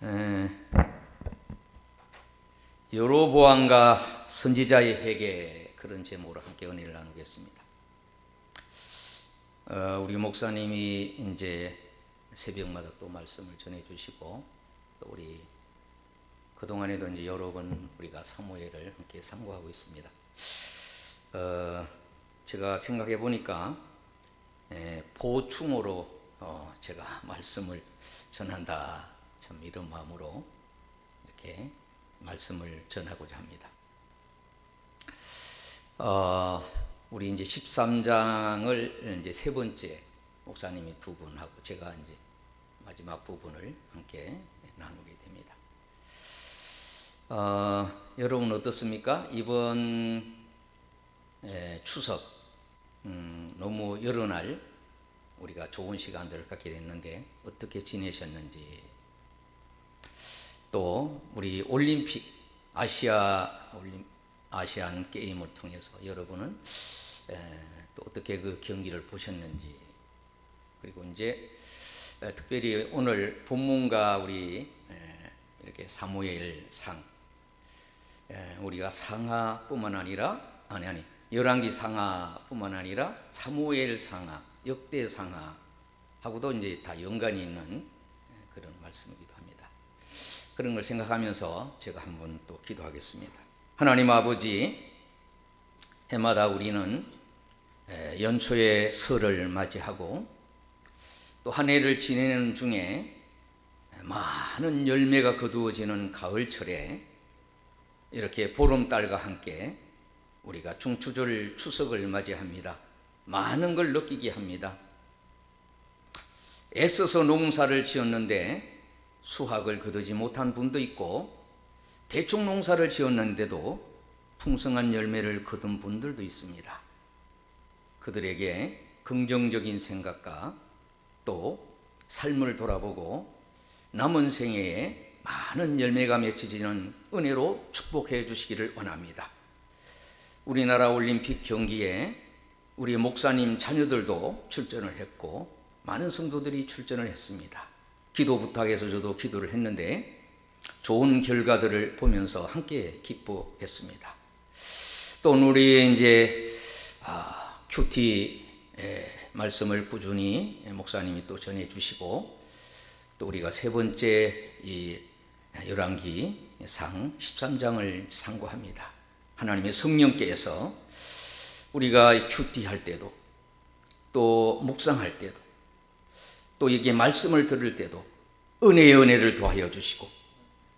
에, 여로보암과 선지자의 회개, 그런 제목으로 함께 은혜를 나누겠습니다. 우리 목사님이 이제 새벽마다 또 말씀을 전해주시고, 또 우리 그동안에도 이제 여러 번 우리가 사무엘을 함께 상고하고 있습니다. 제가 생각해 보니까 보충으로 제가 말씀을 전한다, 참 이런 마음으로 이렇게 말씀을 전하고자 합니다. 우리 이제 13장을 이제 세 번째 목사님이 두 분하고 제가 이제 마지막 부분을 함께 나누게 됩니다. 여러분 어떻습니까? 이번 추석 너무 여러 날 우리가 좋은 시간들을 갖게 됐는데 어떻게 지내셨는지, 또 우리 올림픽 아시안 게임을 통해서 여러분은 또 어떻게 그 경기를 보셨는지, 그리고 이제 특별히 오늘 본문과 우리 이렇게 사무엘상, 우리가 상하뿐만 아니라 열왕기 상하뿐만 아니라 사무엘 상하, 역대 상하하고도 이제 다 연관이 있는 그런 말씀이기도 합니다. 그런 걸 생각하면서 제가 한번 또 기도하겠습니다. 하나님 아버지, 해마다 우리는 연초의 설을 맞이하고 또 한 해를 지내는 중에 많은 열매가 거두어지는 가을철에 이렇게 보름달과 함께 우리가 중추절 추석을 맞이합니다. 많은 걸 느끼게 합니다. 애써서 농사를 지었는데 수확을 거두지 못한 분도 있고, 대충 농사를 지었는데도 풍성한 열매를 거둔 분들도 있습니다. 그들에게 긍정적인 생각과 또 삶을 돌아보고 남은 생애에 많은 열매가 맺혀지는 은혜로 축복해 주시기를 원합니다. 우리나라 올림픽 경기에 우리 목사님 자녀들도 출전을 했고 많은 성도들이 출전을 했습니다. 기도 부탁해서 저도 기도를 했는데 좋은 결과들을 보면서 함께 기뻐했습니다. 또 우리 이제 큐티 말씀을 꾸준히 목사님이 또 전해주시고, 또 우리가 세 번째 이 열왕기 상 13장을 상고합니다. 하나님의 성령께서 우리가 큐티할 때도, 또 묵상할 때도, 또 이게 말씀을 들을 때도 은혜의 은혜를 더하여 주시고,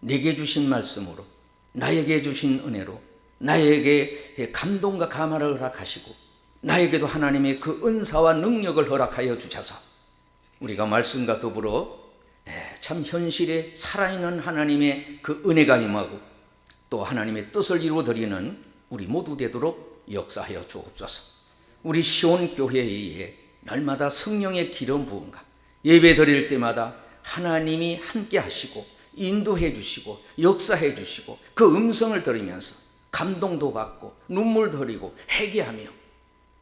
내게 주신 말씀으로, 나에게 주신 은혜로 나에게 감동과 감화를 허락하시고, 나에게도 하나님의 그 은사와 능력을 허락하여 주셔서 우리가 말씀과 더불어 참 현실에 살아있는 하나님의 그 은혜가 임하고 또 하나님의 뜻을 이루어드리는 우리 모두 되도록 역사하여 주옵소서. 우리 시온교회에 날마다 성령의 기름 부음과 예배 드릴 때마다 하나님이 함께 하시고 인도해 주시고 역사해 주시고 그 음성을 들으면서 감동도 받고 눈물도 흘리고 회개하며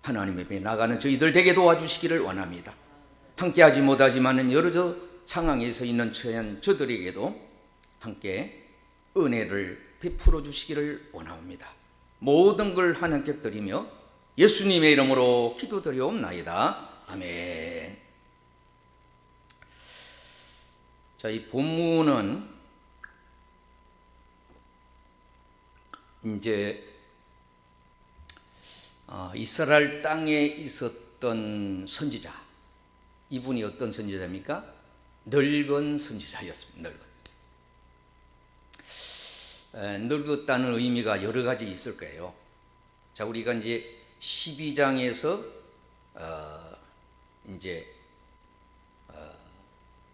하나님의 앞에 나가는 저희들 되게 도와주시기를 원합니다. 함께하지 못하지만 여러 상황에서 있는 저들에게도 함께 은혜를 베풀어 주시기를 원합니다. 모든 걸 하나님께 드리며 예수님의 이름으로 기도드리옵나이다. 아멘. 자, 이 본문은 이제 이스라엘 땅에 있었던 선지자, 이분이 어떤 선지자입니까? 늙은 선지자였습니다. 늙었다는 의미가 여러 가지 있을 거예요. 자, 우리가 이제 12장에서 이제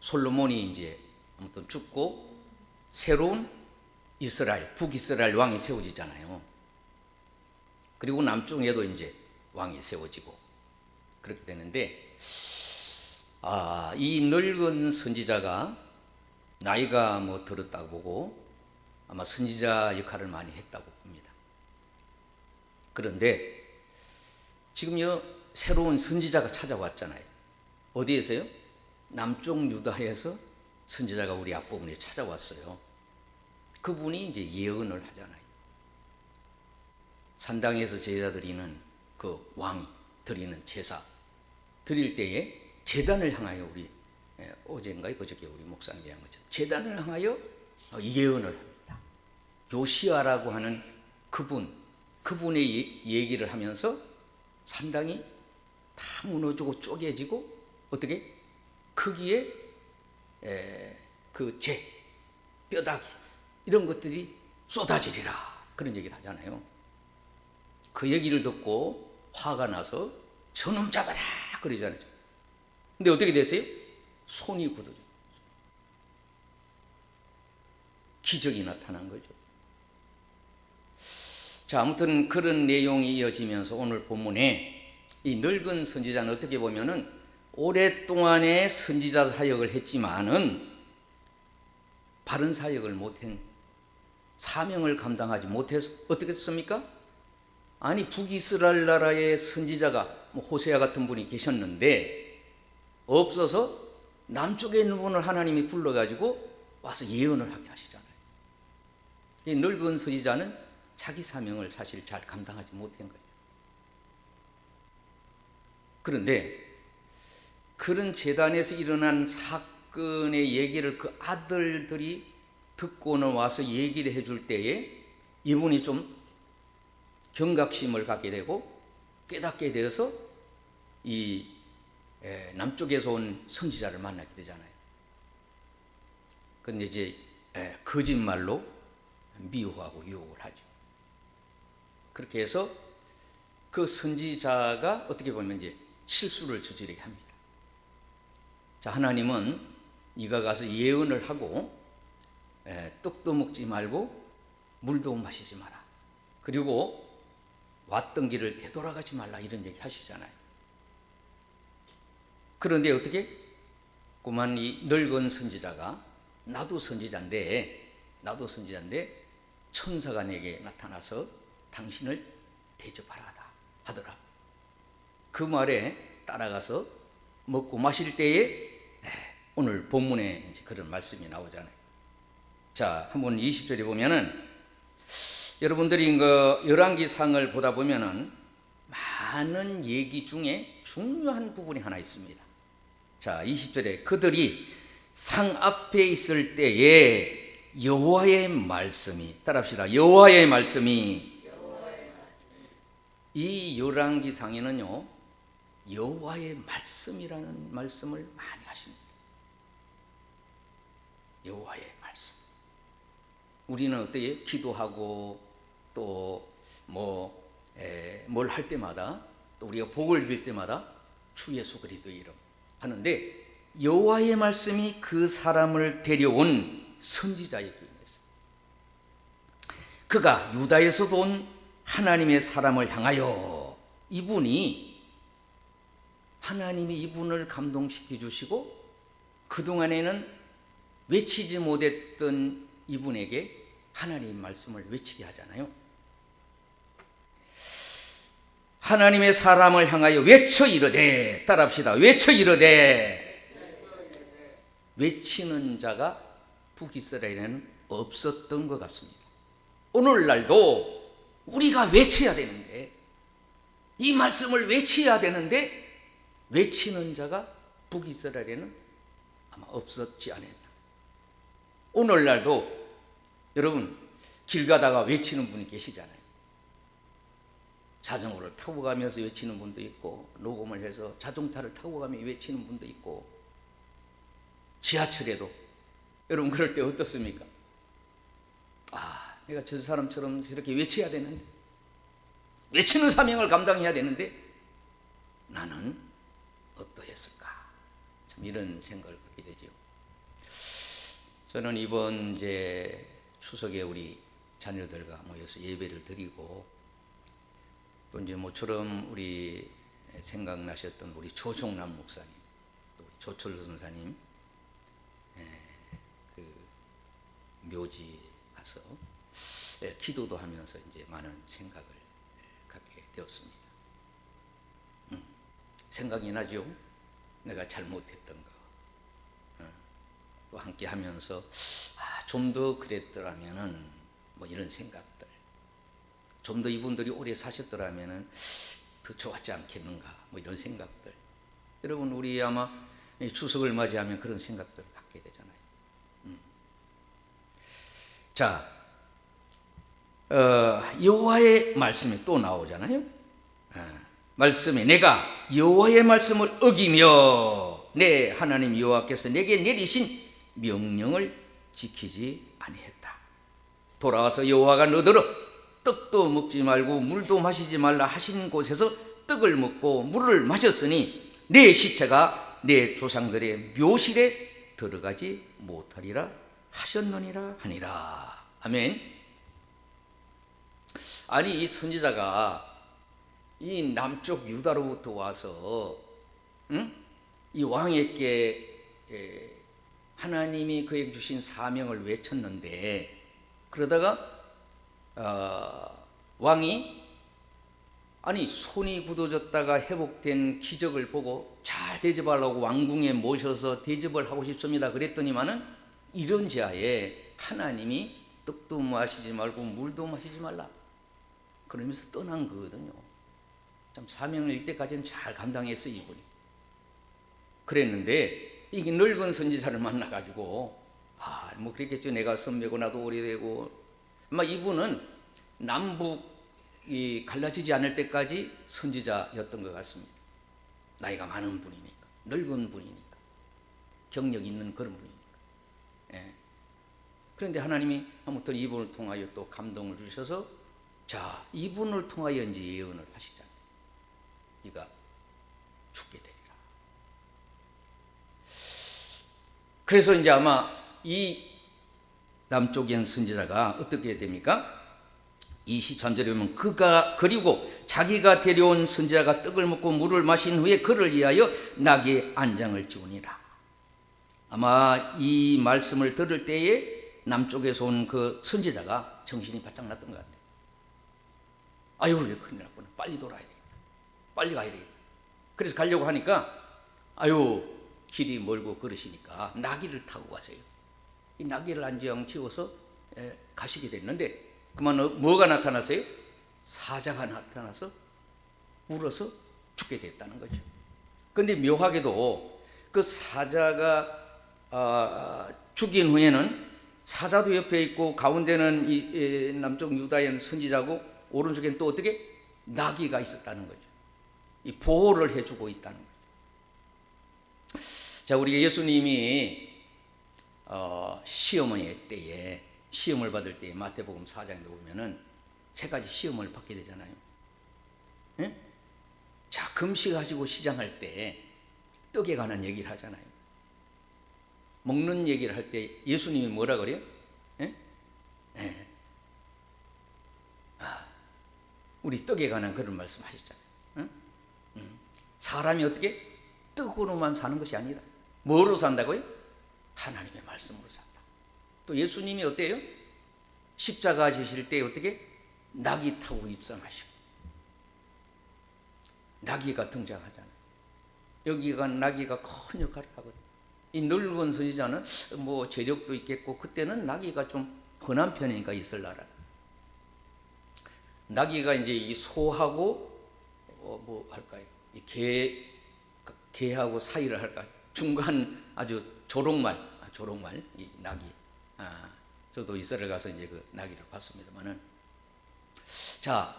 솔로몬이 이제 아무튼 죽고 새로운 이스라엘, 북이스라엘 왕이 세워지잖아요. 그리고 남쪽에도 이제 왕이 세워지고 그렇게 되는데, 이 늙은 선지자가 나이가 뭐 들었다고 보고 아마 선지자 역할을 많이 했다고 봅니다. 그런데 지금요 새로운 선지자가 찾아왔잖아요. 어디에서요? 남쪽 유다에서 선지자가 우리 앞부분에 찾아왔어요. 그분이 이제 예언을 하잖아요. 산당에서 제자 드리는 그 왕이 드리는 제사 드릴 때에 제단을 향하여 우리 어젠가요 그저께 우리 목사님이 한 것처럼 제단을 향하여 예언을 합니다. 요시아라고 하는 그분의 얘기를 하면서 산당이 다 무너지고 쪼개지고 어떻게 크기에 그 뼈다귀 이런 것들이 쏟아지리라 그런 얘기를 하잖아요. 그 얘기를 듣고 화가 나서 저놈 잡아라 그러잖아요. 근데 어떻게 됐어요? 손이 굳어져. 기적이 나타난 거죠. 자, 아무튼 그런 내용이 이어지면서 오늘 본문에 이 늙은 선지자는 어떻게 보면은 오랫동안의 선지자 사역을 했지만은 바른 사역을 못한 사명을 감당하지 못해서 어떻게 됐습니까? 아니 북이스라엘 나라의 선지자가 호세아 같은 분이 계셨는데 없어서 남쪽에 있는 분을 하나님이 불러가지고 와서 예언을 하게 하시잖아요. 이 늙은 선지자는 자기 사명을 사실 잘 감당하지 못한 거예요. 그런데 그런 제단에서 일어난 사건의 얘기를 그 아들들이 듣고는 와서 얘기를 해줄 때에 이분이 좀 경각심을 갖게 되고 깨닫게 되어서 이 남쪽에서 온 선지자를 만나게 되잖아요. 근데 이제 거짓말로 미혹하고 유혹을 하죠. 그렇게 해서 그 선지자가 어떻게 보면 이제 실수를 저지르게 합니다. 자, 하나님은 네가 가서 예언을 하고 떡도 먹지 말고 물도 마시지 마라. 그리고 왔던 길을 되돌아가지 말라 이런 얘기 하시잖아요. 그런데 어떻게? 그만 이 늙은 선지자가 나도 선지자인데 천사가 내게 나타나서 당신을 대접하라다 하더라. 그 말에 따라가서 먹고 마실 때에 오늘 본문에 이제 그런 말씀이 나오잖아요. 자, 한번 20절에 보면은 여러분들이 그 열왕기상을 보다 보면은 많은 얘기 중에 중요한 부분이 하나 있습니다. 자, 20절에 그들이 상 앞에 있을 때에 여호와의 말씀이 따라합시다. 여호와의 말씀이 이 열왕기상에는요 여호와의 말씀이라는 말씀을 많이 하십니다. 여호와의 말씀. 우리는 어때요? 기도하고 또 뭘 할 때마다 또 우리가 복을 빌 때마다 주 예수 그리스도의 이름 하는데 여호와의 말씀이 그 사람을 데려온 선지자의 기능이었어요. 그가 유다에서도 온 하나님의 사람을 향하여 이분이 하나님이 이분을 감동시켜 주시고 그동안에는 외치지 못했던 이분에게 하나님의 말씀을 외치게 하잖아요. 하나님의 사람을 향하여 외쳐 이르되 따라합시다. 외쳐 이르되 외치는 자가 북이스라엘에는 없었던 것 같습니다. 오늘날도 우리가 외쳐야 되는데 이 말씀을 외쳐야 되는데 외치는 자가 북이스라엘에는 아마 없었지 않았나. 오늘날도 여러분 길 가다가 외치는 분이 계시잖아요. 자전거를 타고 가면서 외치는 분도 있고 녹음을 해서 자동차를 타고 가면서 외치는 분도 있고 지하철에도 여러분 그럴 때 어떻습니까? 아, 내가 저 사람처럼 이렇게 외쳐야 되는데 외치는 사명을 감당해야 되는데 나는 어떠했을까? 참 이런 생각을 갖게 되죠. 저는 이번 이제 추석에 우리 자녀들과 모여서 예배를 드리고 또 이제 모처럼 우리 생각나셨던 우리 조종남 목사님, 또 조철 선사님 그 묘지 가서 기도도 하면서 이제 많은 생각을 갖게 되었습니다. 생각이 나죠? 내가 잘못했던 거. 또 함께 하면서 좀 더 그랬더라면은 뭐 이런 생각들, 좀 더 이분들이 오래 사셨더라면은 더 좋았지 않겠는가 뭐 이런 생각들. 여러분 우리 아마 추석을 맞이하면 그런 생각들을 갖게 되잖아요. 자, 여호와의 말씀이 또 나오잖아요. 말씀에 내가 여호와의 말씀을 어기며 내 하나님 여호와께서 내게 내리신 명령을 지키지 아니했다. 돌아와서 여호와가 너더러 떡도 먹지 말고 물도 마시지 말라 하신 곳에서 떡을 먹고 물을 마셨으니 내 시체가 내 조상들의 묘실에 들어가지 못하리라 하셨느니라 하니라. 아멘. 아니 이 선지자가 이 남쪽 유다로부터 와서 이 왕에게 하나님이 그에게 주신 사명을 외쳤는데, 그러다가 왕이 아니 손이 굳어졌다가 회복된 기적을 보고 잘 대접하려고 왕궁에 모셔서 대접을 하고 싶습니다 그랬더니만은 이런 제하에 하나님이 떡도 마시지 말고 물도 마시지 말라 그러면서 떠난 거거든요. 참 사명을 이때까지는 잘 감당했어요 이분이. 그랬는데 이게 늙은 선지자를 만나가지고 뭐 그랬겠죠. 내가 선배고 나도 오래되고 막 이분은 남북이 갈라지지 않을 때까지 선지자였던 것 같습니다. 나이가 많은 분이니까, 늙은 분이니까, 경력 있는 그런 분이니까. 예. 그런데 하나님이 아무튼 이분을 통하여 또 감동을 주셔서 자 이분을 통하여 이제 예언을 하시잖아요. 네가 죽게 되리라. 그래서 이제 아마 이 남쪽인 선지자가 어떻게 됩니까? 23절에 보면 그가 그리고 자기가 데려온 선지자가 떡을 먹고 물을 마신 후에 그를 위하여 나귀의 안장을 지우니라. 아마 이 말씀을 들을 때에 남쪽에서 온 그 선지자가 정신이 바짝 났던 것 같아요. 아유 왜 큰일 났구나. 빨리 돌아야 되겠다. 빨리 가야 되겠다. 그래서 가려고 하니까 아유 길이 멀고 그러시니까 나귀를 타고 가세요. 이 나귀를 안장 지워서 가시게 됐는데 그만 뭐가 나타났어요? 사자가 나타나서 물어서 죽게 됐다는 거죠. 그런데 묘하게도 그 사자가 죽인 후에는 사자도 옆에 있고 가운데는 이 남쪽 유다의 선지자고 오른쪽에는 또 어떻게 나귀가 있었다는 거죠. 이 보호를 해주고 있다는 거죠. 자, 우리 예수님이 시어머니 때에 시험을 받을 때 마태복음 4장에 보면은 세 가지 시험을 받게 되잖아요. 예? 자, 금식하시고 시장할 때 떡에 관한 얘기를 하잖아요. 먹는 얘기를 할 때 예수님이 뭐라 그래요? 예? 예. 우리 떡에 관한 그런 말씀 하셨잖아요. 사람이 어떻게 떡으로만 사는 것이 아니다. 뭐로 산다고요? 하나님의 말씀으로 산다. 또 예수님이 어때요? 십자가 지실 때 어떻게? 나귀 타고 입성하시고 나귀가 등장하잖아요. 여기가 나귀가 큰 역할을 하거든요. 이 늙은 선지자는 뭐 재력도 있겠고 그때는 나귀가 좀 흔한 편이니까 있을 나라. 나귀가 이제 이 소하고 뭐 할까요? 이 개하고 사이를 할까요? 중간 아주 조롱말 이 나귀. 저도 이스라엘 가서 이제 그 나귀를 봤습니다만은, 자,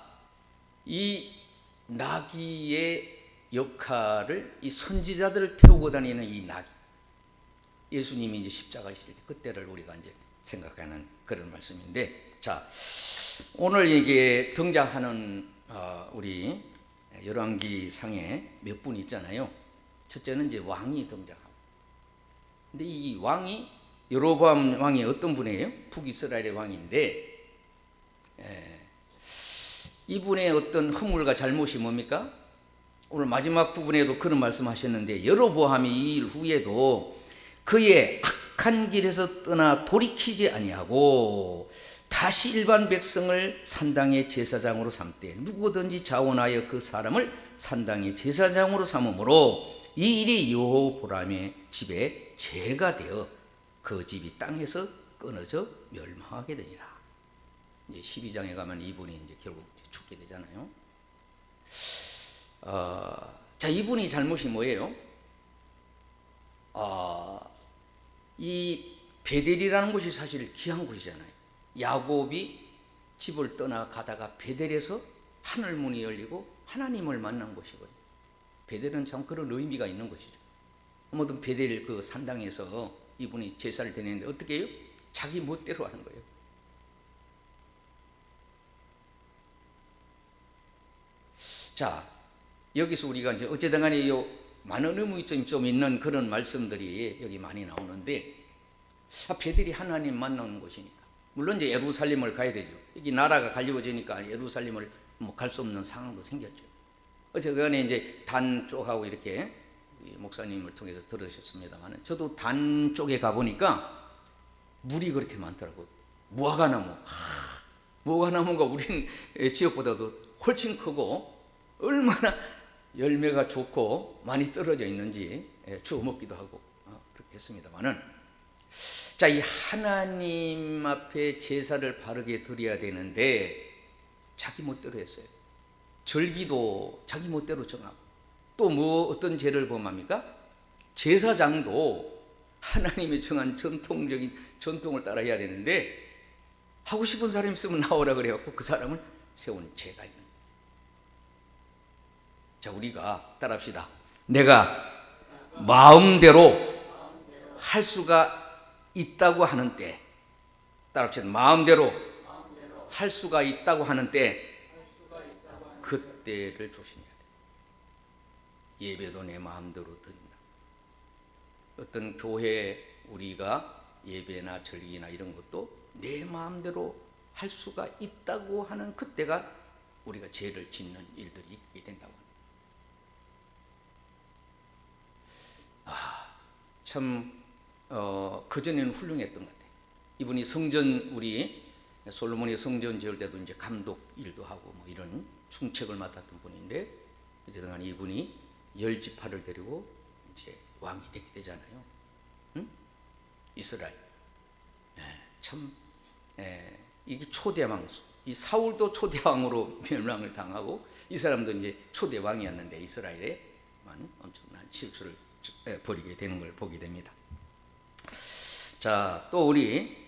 이 나귀의 역할을 이 선지자들을 태우고 다니는 이 나귀. 예수님이 이제 십자가 지실 때 그때를 우리가 이제 생각하는 그런 말씀인데, 자, 오늘 이게 등장하는 우리 열왕기 상에 몇 분 있잖아요. 첫째는 이제 왕이 등장하고, 근데 이 왕이 여로보암 왕이 어떤 분이에요? 북이스라엘의 왕인데, 이분의 어떤 허물과 잘못이 뭡니까? 오늘 마지막 부분에도 그런 말씀하셨는데, 여로보암이 이 일 후에도 그의 악한 길에서 떠나 돌이키지 아니하고 다시 일반 백성을 산당의 제사장으로 삼되 누구든지 자원하여 그 사람을 산당의 제사장으로 삼음으로 이 일이 여호보람의 집에 죄가 되어 그 집이 땅에서 끊어져 멸망하게 되니라. 이제 12장에 가면 이분이 이제 결국 죽게 되잖아요. 자, 이분이 잘못이 뭐예요? 이 베델이라는 곳이 사실 귀한 곳이잖아요. 야곱이 집을 떠나가다가 베델에서 하늘 문이 열리고 하나님을 만난 곳이거든요. 베델은 참 그런 의미가 있는 곳이죠. 아무튼 베델 그 산당에서 이분이 제사를 드리는데 어떻게 해요? 자기 멋대로 하는 거예요. 자, 여기서 우리가 이제 어쨌든 간에 많은 의미점이 좀 있는 그런 말씀들이 여기 많이 나오는데, 베델이 하나님 만나는 곳이니까 물론 이제 예루살렘을 가야 되죠. 여기 나라가 갈리워지니까 예루살렘을 뭐 갈 수 없는 상황도 생겼죠. 어쨌든 간에 이제 단 쪽하고 이렇게 목사님을 통해서 들으셨습니다만, 저도 단 쪽에 가보니까 물이 그렇게 많더라고요. 무화과나무가 우리 지역보다도 훨씬 크고 얼마나 열매가 좋고 많이 떨어져 있는지 주워 먹기도 하고 그렇게 했습니다만은, 자, 이 하나님 앞에 제사를 바르게 드려야 되는데 자기 멋대로 했어요. 절기도 자기 멋대로 정하고, 또 뭐 어떤 죄를 범합니까? 제사장도 하나님이 정한 전통을 따라야 되는데, 하고 싶은 사람이 있으면 나오라 그래갖고 그 사람을 세운 죄가 있는. 자, 우리가 따라합시다. 내가 마음대로 할 수가 있다고 하는 때, 따라합시다. 마음대로 할 수가 있다고 하는 때, 그때를 조심해야 돼. 예배도 내 마음대로 드린다. 어떤 교회 우리가 예배나 절기나 이런 것도 내 마음대로 할 수가 있다고 하는 그때가 우리가 죄를 짓는 일들이 있게 된다고 합니다. 참 그전에는 훌륭했던 것 같아요. 이분이 성전, 우리 솔로몬이 성전 지을 때도 이제 감독 일도 하고 뭐 이런 충책을 맡았던 분인데, 어쨌든 이분이 10지파를 데리고 이제 왕이 되게 되잖아요. 응? 이스라엘. 참 이게 초대왕, 이 사울도 초대왕으로 멸망을 당하고 이 사람도 이제 초대왕이었는데 이스라엘에만 엄청난 실수를 벌이게 되는 걸 보게 됩니다. 자, 또 우리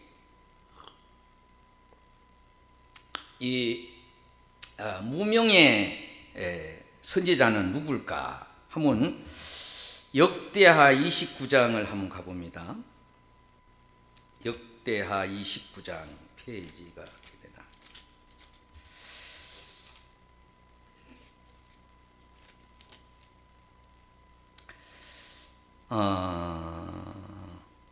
이 무명의 선지자는 누굴까 하면 역대하 29장을 한번 가봅니다. 역대하 29장 페이지가 어떻게 되나?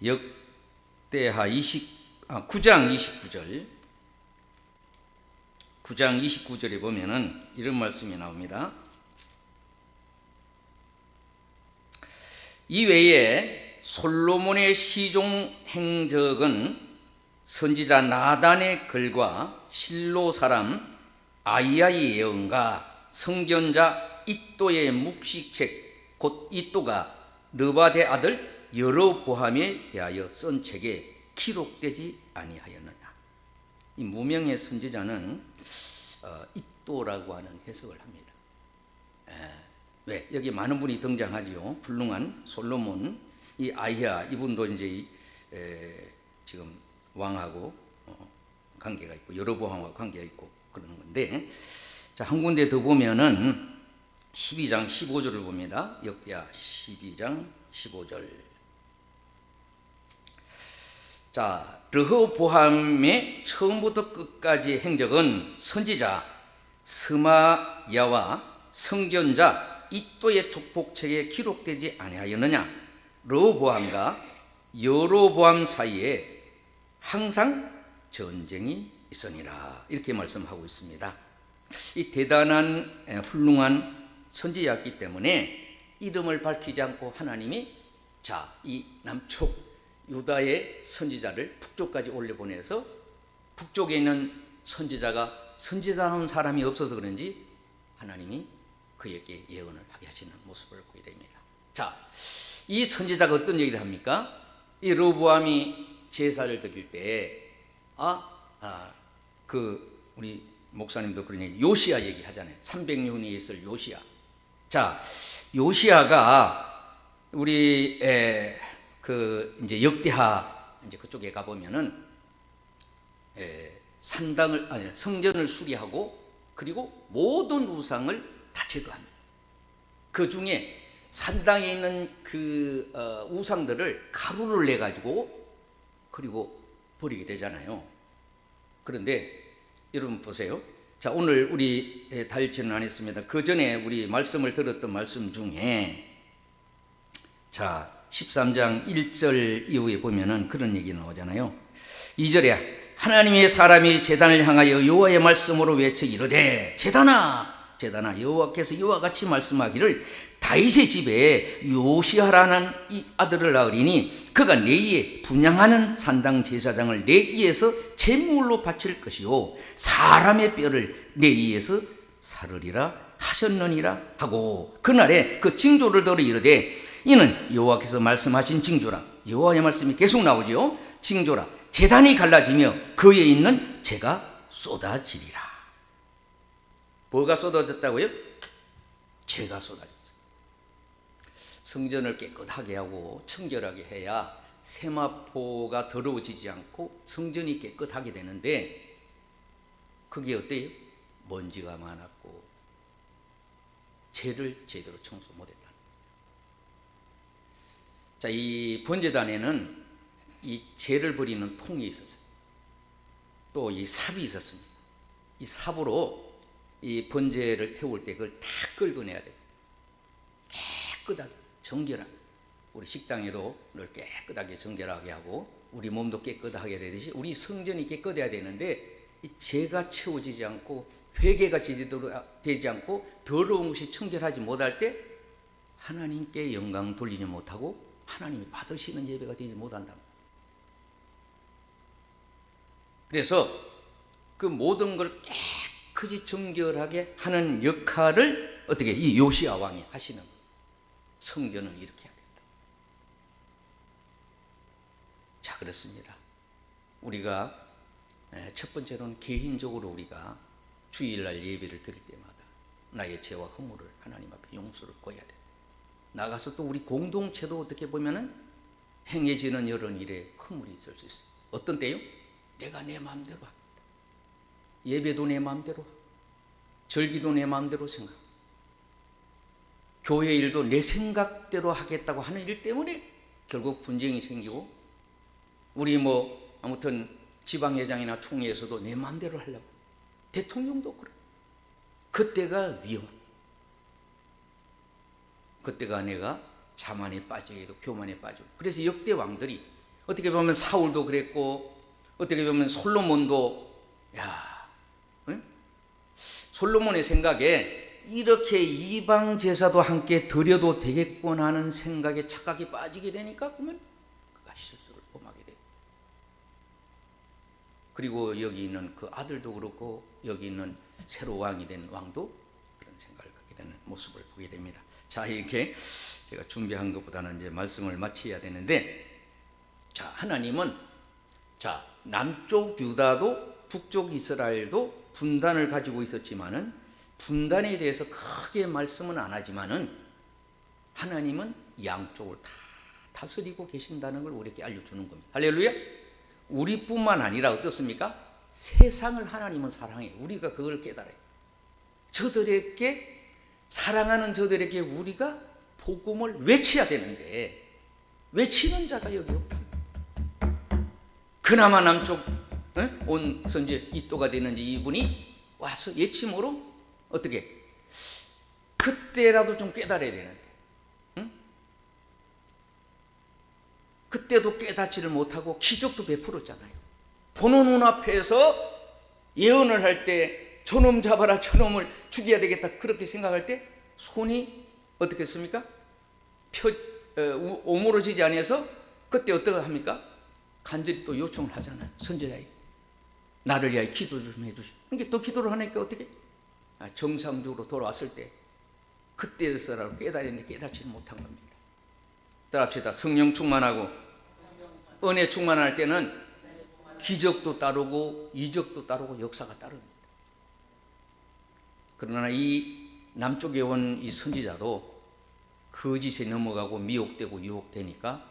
역대하 9장 29절. 9장 29절에 보면은 이런 말씀이 나옵니다. 이외에 솔로몬의 시종 행적은 선지자 나단의 글과 실로 사람 아이야의 예언과 성견자 이또의 묵시책, 곧 이또가 느바데 아들 여로보암에 대하여 쓴 책에 기록되지 아니하였느냐. 이 무명의 선지자는 이또라고 하는 해석을 합니다. 왜? 여기 많은 분이 등장하지요. 훌륭한 솔로몬, 이 아이야, 이분도 이제 지금 왕하고 관계가 있고 여로보암하고 관계가 있고 그러는 건데, 자, 한 군데 더 보면은 12장 15절을 봅니다. 역대하 12장 15절. 자, 르호보암의 처음부터 끝까지 행적은 선지자 스마야와 성견자 이또의 촉복책에 기록되지 아니하였느냐. 르호보암과 여로보암 사이에 항상 전쟁이 있으니라. 이렇게 말씀하고 있습니다. 이 대단한 훌륭한 선지자였기 때문에 이름을 밝히지 않고 하나님이 이 남쪽 유다의 선지자를 북쪽까지 올려보내서 북쪽에 있는 선지자가 선지자하는 사람이 없어서 그런지 하나님이 그에게 예언을 하게 하시는 모습을 보게 됩니다. 자, 이 선지자가 어떤 얘기를 합니까? 이 르호보암이 제사를 드릴 때, 우리 목사님도 그런 얘기, 요시야 얘기 하잖아요. 300년이 있을 요시야. 자, 요시야가 우리 이제 역대하 이제 그쪽에 가 보면은 성전을 수리하고 그리고 모든 우상을 다 제거합니다. 그 중에 산당에 있는 그 우상들을 가루를 내 가지고 그리고 버리게 되잖아요. 그런데 여러분 보세요. 자, 오늘 우리 다일치는 안 했습니다. 그 전에 우리 말씀을 들었던 말씀 중에, 자, 13장 1절 이후에 보면은 그런 얘기 나오잖아요. 2절에 하나님의 사람이 제단을 향하여 여호와의 말씀으로 외쳐 이르되, 제단아 제단아, 여호와께서 이와 같이 말씀하기를 다윗의 집에 요시야라는 이 아들을 낳으리니 그가 내 위에 분향하는 산당 제사장을 내 위에서 제물로 바칠 것이요 사람의 뼈를 내 위에서 사르리라 하셨느니라 하고, 그날에 그 징조를 들어 이르되, 이는 여호와께서 말씀하신 징조라. 여호와의 말씀이 계속 나오지요. 징조라. 제단이 갈라지며 그에 있는 재가 쏟아지리라. 뭐가 쏟아졌다고요? 재가 쏟아졌어요. 성전을 깨끗하게 하고 청결하게 해야 세마포가 더러워지지 않고 성전이 깨끗하게 되는데, 그게 어때요? 먼지가 많았고 재를 제대로 청소 못했다. 자, 이 번제단에는 이 재를 버리는 통이 있었어요. 또 이 삽이 있었습니다. 이 삽으로 이 번제를 태울 때 그걸 다 긁어내야 돼요. 깨끗하게, 정결하게. 우리 식당에도 늘 깨끗하게 정결하게 하고 우리 몸도 깨끗하게 되듯이 우리 성전이 깨끗해야 되는데, 이 재가 채워지지 않고 회개가 제대로 되지 않고 더러운 것이 청결하지 못할 때 하나님께 영광 돌리지 못하고 하나님이 받으시는 예배가 되지 못한다. 그래서 그 모든 걸 깨끗이 정결하게 하는 역할을 어떻게 이 요시야 왕이 하시는 거예요. 성전은 이렇게 해야 된다. 자, 그렇습니다. 우리가 첫 번째로는 개인적으로 우리가 주일날 예배를 드릴 때마다 나의 죄와 허물을 하나님 앞에 용서를 구해야 돼. 나가서 또 우리 공동체도 어떻게 보면은 행해지는 여러 일에 허물이 있을 수 있어요. 어떤 때요? 내가 내 마음대로 합니다. 예배도 내 마음대로, 절기도 내 마음대로 생각, 교회 일도 내 생각대로 하겠다고 하는 일 때문에 결국 분쟁이 생기고, 우리 아무튼 지방회장이나 총회에서도 내 마음대로 하려고, 대통령도 그래. 그때가 위험합니다. 그때가 내가 자만에 빠지기도 교만에 빠지고. 그래서 역대 왕들이 어떻게 보면 사울도 그랬고, 어떻게 보면 솔로몬도, 솔로몬의 생각에 이렇게 이방 제사도 함께 드려도 되겠구나 하는 생각에 착각에 빠지게 되니까 그러면 그가 실수를 범하게 돼요. 그리고 여기 있는 그 아들도 그렇고 여기 있는 새로 왕이 된 왕도 그런 생각을 갖게 되는 모습을 보게 됩니다. 자, 이렇게 제가 준비한 것보다는 이제 말씀을 마쳐야 되는데, 자, 하나님은 자, 남쪽 유다도 북쪽 이스라엘도 분단을 가지고 있었지만은 분단에 대해서 크게 말씀은 안 하지만은 하나님은 양쪽을 다 다스리고 계신다는 걸 우리에게 알려주는 겁니다. 할렐루야. 우리뿐만 아니라 어떻습니까? 세상을 하나님은 사랑해요. 우리가 그걸 깨달아요. 저들에게, 사랑하는 저들에게 우리가 복음을 외쳐야 되는데 외치는 자가 여기 없다. 그나마 남쪽 온 선지 이또가 되는지 이분이 와서 예침으로 어떻게 그때라도 좀 깨달아야 되는데, 그때도 깨닫지를 못하고 기적도 베풀었잖아요. 보는 눈앞에서 예언을 할 때 저놈 잡아라, 저놈을 죽여야 되겠다 그렇게 생각할 때 손이 어떻게 했습니까? 오므러지지 않아서 그때 어떻게 합니까? 간절히 또 요청을 하잖아요. 선지자에게 나를 위하여 기도 좀 해주시오. 그러니까 또 기도를 하니까 어떻게? 정상적으로 돌아왔을 때 그때서라도 깨달았는데 깨닫지는 못한 겁니다. 따라합시다. 성령 충만하고 은혜 충만할 때는 기적도 따르고 이적도 따르고 역사가 따릅니다. 그러나 이 남쪽에 온 이 선지자도 거짓에 넘어가고 미혹되고 유혹되니까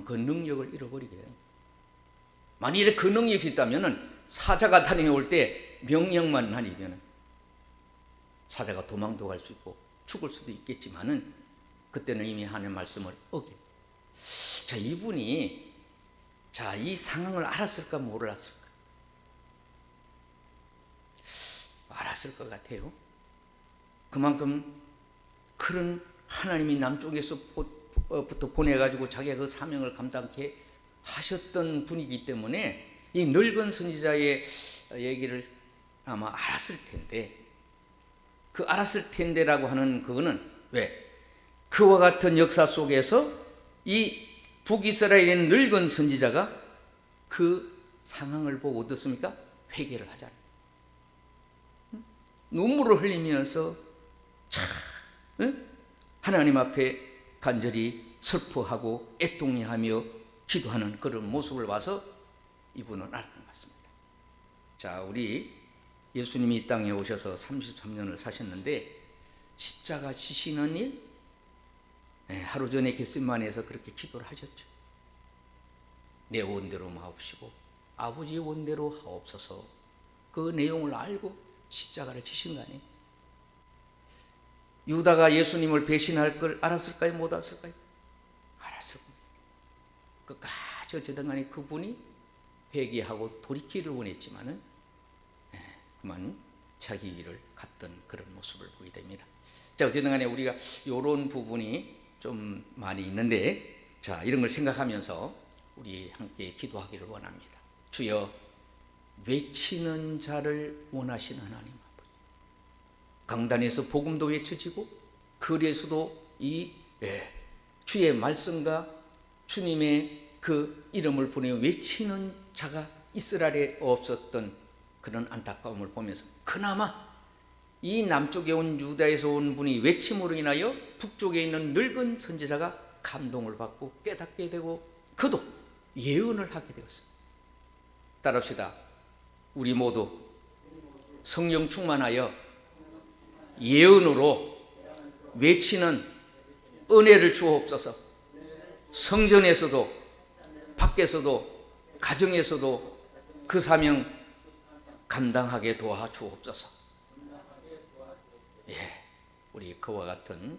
그 능력을 잃어버리게 돼요. 만일에 그 능력이 있다면 사자가 다녀올 때 명령만 아니면 사자가 도망도 갈 수 있고 죽을 수도 있겠지만은 그때는 이미 하나님의 말씀을 어겨. 자, 이분이 이 상황을 알았을까 몰랐을까? 알았을 것 같아요. 그만큼 그런 하나님이 남쪽에서부터 보내가지고 자기가 그 사명을 감당케 하셨던 분이기 때문에 이 늙은 선지자의 얘기를 아마 알았을 텐데, 그 알았을 텐데라고 하는 그거는 왜? 그와 같은 역사 속에서 이 북이스라엘의 늙은 선지자가 그 상황을 보고 어떻습니까? 회개를 하잖아요. 눈물을 흘리면서 하나님 앞에 간절히 슬퍼하고 애통해하며 기도하는 그런 모습을 봐서 이분은 알았던 것 같습니다. 자, 우리 예수님이 이 땅에 오셔서 33년을 사셨는데 십자가 지시는 일, 하루 전에 겟세마네에서 그렇게 기도를 하셨죠. 내 원대로 마옵시고 아버지의 원대로 하옵소서. 그 내용을 알고 십자가를 지신 거 아니에요? 유다가 예수님을 배신할 걸 알았을까요? 못 알았을까요? 알았을 겁니다. 끝까지 어쨌든 간에 그분이 회개하고 돌이키기를 원했지만은 그만 자기 길을 갔던 그런 모습을 보게 됩니다. 자, 어쨌든 간에 우리가 이런 부분이 좀 많이 있는데, 자, 이런 걸 생각하면서 우리 함께 기도하기를 원합니다. 주여, 외치는 자를 원하시는 하나님 아버지, 강단에서 복음도 외쳐지고 거리에서도 이 주의 말씀과 주님의 그 이름을 부르며 외치는 자가 이스라엘에 없었던 그런 안타까움을 보면서 그나마 이 남쪽에 온 유다에서 온 분이 외침으로 인하여 북쪽에 있는 늙은 선지자가 감동을 받고 깨닫게 되고 그도 예언을 하게 되었습니다. 따라합시다. 우리 모두 성령 충만하여 예언으로 외치는 은혜를 주옵소서. 성전에서도 밖에서도 가정에서도 그 사명 감당하게 도와주옵소서. 우리 그와 같은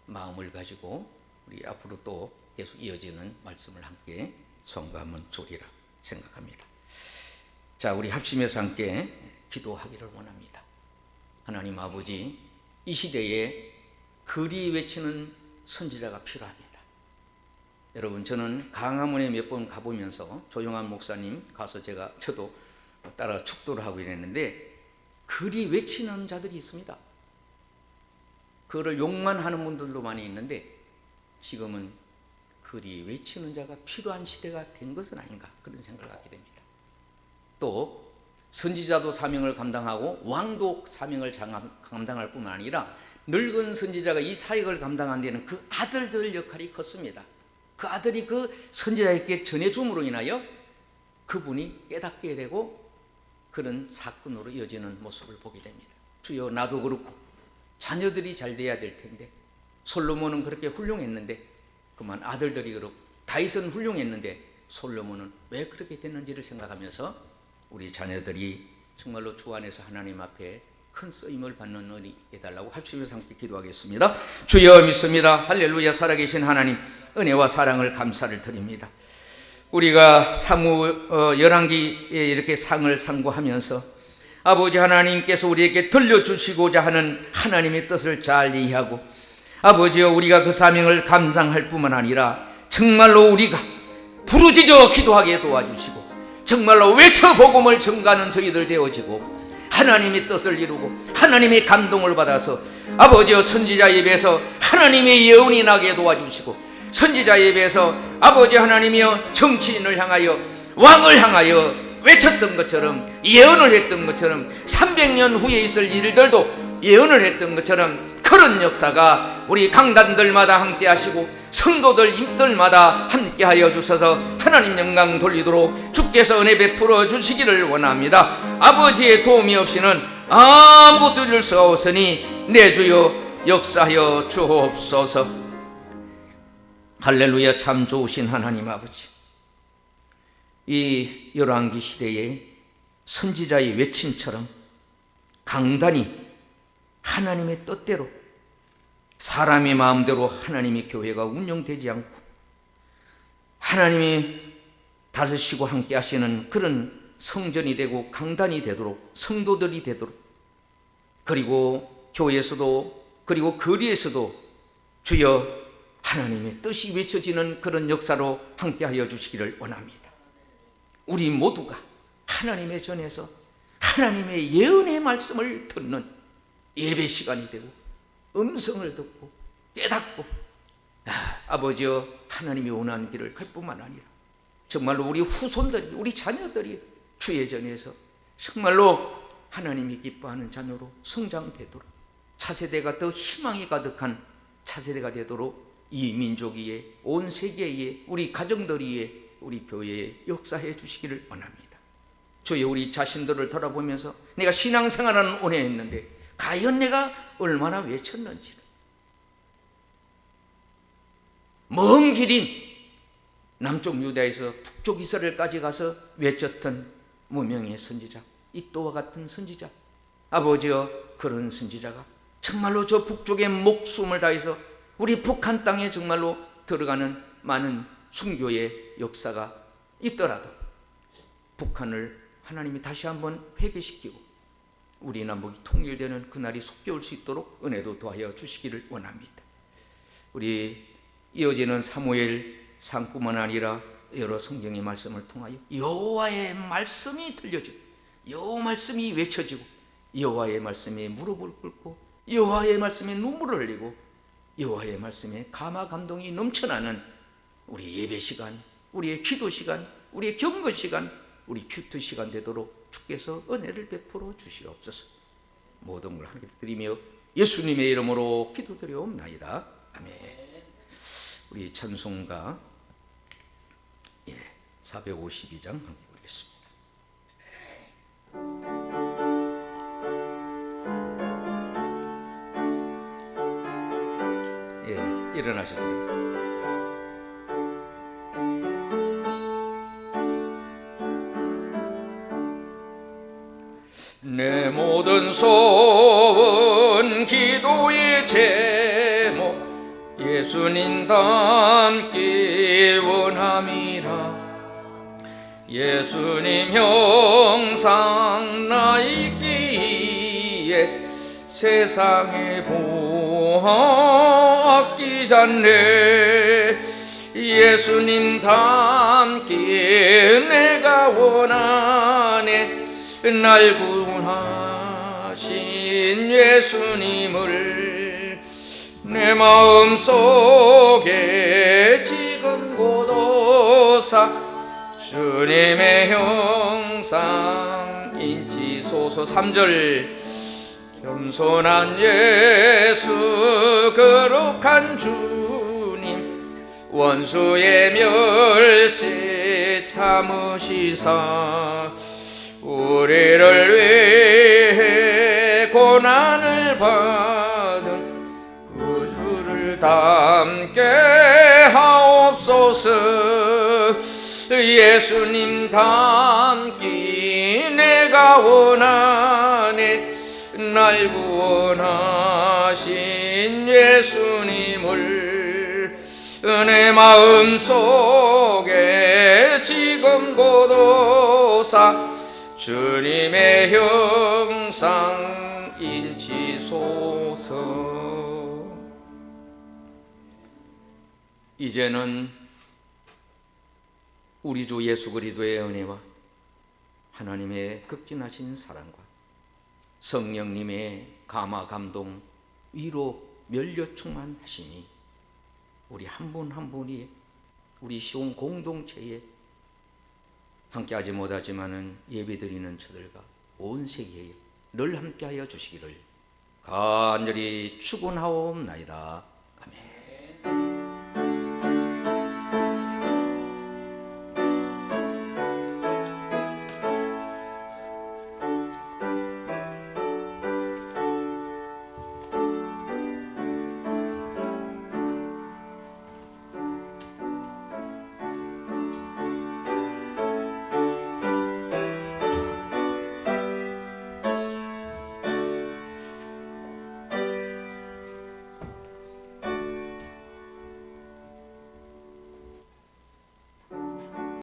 마음을 가지고 우리 앞으로 또 계속 이어지는 말씀을 함께 성감은 좋으리라 생각합니다. 자, 우리 합심해서 함께 기도하기를 원합니다. 하나님 아버지, 이 시대에 거리 외치는 선지자가 필요합니다. 여러분, 저는 강화문에 몇 번 가보면서 조용한 목사님 가서 저도 따라 축도를 하고 이랬는데 거리 외치는 자들이 있습니다. 그거를 욕만 하는 분들도 많이 있는데 지금은 거리 외치는 자가 필요한 시대가 된 것은 아닌가, 그런 생각을 하게 됩니다. 또 선지자도 사명을 감당하고 왕도 사명을 감당할 뿐만 아니라 늙은 선지자가 이 사역을 감당한 데는 그 아들들 역할이 컸습니다. 그 아들이 그 선지자에게 전해줌으로 인하여 그분이 깨닫게 되고 그런 사건으로 이어지는 모습을 보게 됩니다. 주여, 나도 그렇고 자녀들이 잘 돼야 될 텐데, 솔로몬은 그렇게 훌륭했는데 그만 아들들이 그렇고 다윗은 훌륭했는데 솔로몬은 왜 그렇게 됐는지를 생각하면서 우리 자녀들이 정말로 주 안에서 하나님 앞에 큰 쓰임을 받는 은혜 해달라고 합심해서 함께 기도하겠습니다. 주여 믿습니다. 할렐루야. 살아계신 하나님, 은혜와 사랑을 감사를 드립니다. 우리가 열왕기에 이렇게 상을 상고하면서 아버지 하나님께서 우리에게 들려주시고자 하는 하나님의 뜻을 잘 이해하고, 아버지여, 우리가 그 사명을 감당할 뿐만 아니라 정말로 우리가 부르짖어 기도하게 도와주시고 정말로 외쳐 복음을 전가하는 저희들 되어지고 하나님의 뜻을 이루고 하나님의 감동을 받아서 아버지여, 선지자 예배에서 하나님의 예언이 나게 도와주시고 선지자 예배에서 아버지 하나님이여 정치인을 향하여 왕을 향하여 외쳤던 것처럼, 예언을 했던 것처럼, 300년 후에 있을 일들도 예언을 했던 것처럼 그런 역사가 우리 강단들마다 함께 하시고 성도들 입들마다 함께하여 주셔서 하나님 영광 돌리도록 주께서 은혜 베풀어 주시기를 원합니다. 아버지의 도움이 없이는 아무것도 이룰 수가 없으니 내 주여 역사하여 주옵소서. 할렐루야. 참 좋으신 하나님 아버지, 이 열왕기 시대에 선지자의 외침처럼 강단이 하나님의 뜻대로, 사람의 마음대로 하나님의 교회가 운영되지 않고 하나님이 다스리시고 함께 하시는 그런 성전이 되고 강단이 되도록, 성도들이 되도록, 그리고 교회에서도 그리고 거리에서도 주여 하나님의 뜻이 외쳐지는 그런 역사로 함께하여 주시기를 원합니다. 우리 모두가 하나님의 전에서 하나님의 예언의 말씀을 듣는 예배 시간이 되고 음성을 듣고 깨닫고 아버지여 하나님이 원하는 길을 갈 뿐만 아니라 정말로 우리 후손들이, 우리 자녀들이 주의 전에서 정말로 하나님이 기뻐하는 자녀로 성장되도록, 차세대가 더 희망이 가득한 차세대가 되도록 이 민족 위에, 온 세계 위에, 우리 가정들 위에, 우리 교회에 역사해 주시기를 원합니다. 주여, 우리 자신들을 돌아보면서 내가 신앙생활은 오래 했는데 과연 내가 얼마나 외쳤는지, 먼 길인 남쪽 유다에서 북쪽 이스라엘까지 가서 외쳤던 무명의 선지자, 이또와 같은 선지자, 아버지여 그런 선지자가 정말로 저 북쪽에 목숨을 다해서 우리 북한 땅에 정말로 들어가는 많은 순교의 역사가 있더라도 북한을 하나님이 다시 한번 회개시키고 우리 남북이 통일되는 그날이 속히 올 수 있도록 은혜도 더하여 주시기를 원합니다. 우리 이어지는 사무엘 상뿐만 아니라 여러 성경의 말씀을 통하여 여호와의 말씀이 들려지고 여호와 말씀이 외쳐지고 여호와의 말씀에 무릎을 꿇고 여호와의 말씀에 눈물을 흘리고 여호와의 말씀에 감화 감동이 넘쳐나는 우리 예배 시간, 우리의 기도 시간, 우리의 경건 시간, 우리 큐트 시간 되도록 주께서 은혜를 베풀어 주시옵소서. 모든 걸 하나님께 드리며 예수님의 이름으로 기도드려옵나이다. 아멘. 우리 찬송가 452장 함께 보겠습니다. 일어나시도록. 내 모든 소원 기도의 제목 예수님 닮기 원함이라. 예수님 형상 나 있기에 세상의 보화 아끼지 않네. 예수님 닮기 내가 원하네. 날 구원하신 예수님을 내 마음속에 지금 고도사 주님의 형상 인치소서. 3절 겸손한 예수 거룩한 주님 원수의 멸시 참으시사 우리를 위해 고난을 받은 그 주를 닮게 하옵소서. 예수님 닮기 내가 원하네. 날 구원하신 예수님을 내 마음속에 지금 고도사 주님의 형상 인치소서. 이제는 우리 주 예수 그리스도의 은혜와 하나님의 극진하신 사랑과 성령님의 감화 감동 위로 면려 충만하시니 우리 한 분 한 분이 우리 시온 공동체에 함께하지 못하지만은 예배드리는 저들과 온 세계에 늘 함께하여 주시기를 간절히 축원하옵나이다.